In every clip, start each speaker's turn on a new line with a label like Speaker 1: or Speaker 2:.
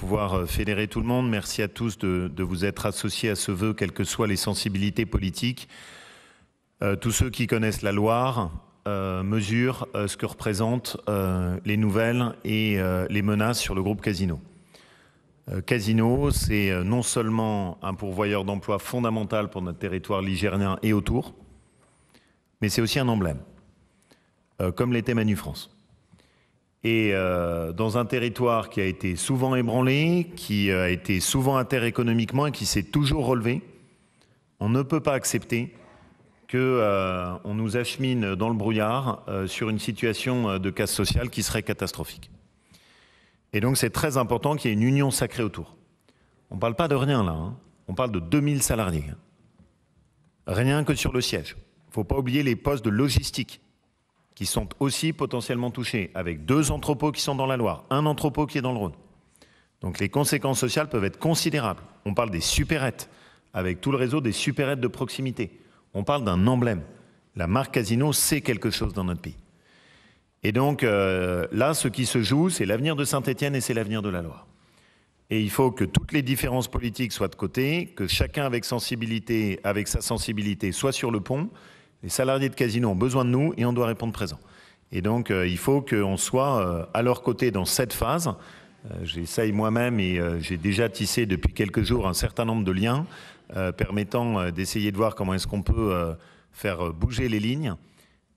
Speaker 1: pouvoir fédérer tout le monde. Merci à tous de vous être associés à ce vœu, quelles que soient les sensibilités politiques. Tous ceux qui connaissent la Loire mesurent ce que représentent les nouvelles et les menaces sur le groupe Casino. Casino, c'est non seulement un pourvoyeur d'emplois fondamental pour notre territoire ligérien et autour, mais c'est aussi un emblème, comme l'était Manu France. Et dans un territoire qui a été souvent ébranlé, qui a été souvent à terre économiquement et qui s'est toujours relevé, on ne peut pas accepter qu'on nous achemine dans le brouillard sur une situation de casse sociale qui serait catastrophique. Et donc c'est très important qu'il y ait une union sacrée autour. On ne parle pas de rien là, hein. On parle de 2000 salariés. Rien que sur le siège. Il ne faut pas oublier les postes de logistique qui sont aussi potentiellement touchés, avec 2 entrepôts qui sont dans la Loire, un entrepôt qui est dans le Rhône. Donc les conséquences sociales peuvent être considérables. On parle des supérettes, avec tout le réseau des supérettes de proximité. On parle d'un emblème. La marque Casino, c'est quelque chose dans notre pays. Et donc là, ce qui se joue, c'est l'avenir de Saint-Étienne et c'est l'avenir de la Loire. Et il faut que toutes les différences politiques soient de côté, que chacun avec sa sensibilité soit sur le pont. Les salariés de Casino ont besoin de nous et on doit répondre présent. Et donc il faut qu'on soit à leur côté dans cette phase. J'essaye moi-même et j'ai déjà tissé depuis quelques jours un certain nombre de liens permettant d'essayer de voir comment est-ce qu'on peut faire bouger les lignes.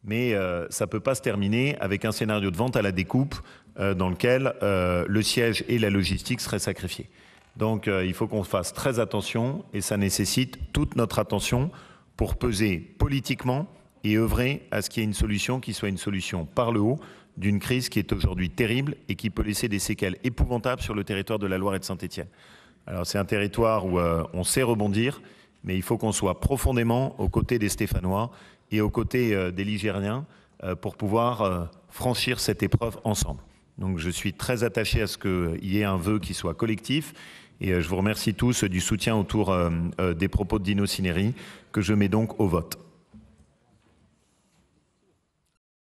Speaker 1: Mais ça ne peut pas se terminer avec un scénario de vente à la découpe dans lequel le siège et la logistique seraient sacrifiés. Donc il faut qu'on fasse très attention et ça nécessite toute notre attention pour peser politiquement et œuvrer à ce qu'il y ait une solution qui soit une solution par le haut d'une crise qui est aujourd'hui terrible et qui peut laisser des séquelles épouvantables sur le territoire de la Loire et de Saint-Étienne. Alors c'est un territoire où on sait rebondir, mais il faut qu'on soit profondément aux côtés des Stéphanois et aux côtés des Ligériens pour pouvoir franchir cette épreuve ensemble. Donc je suis très attaché à ce qu'il y ait un vœu qui soit collectif et je vous remercie tous du soutien autour des propos de Dino Cinieri que je mets donc au vote.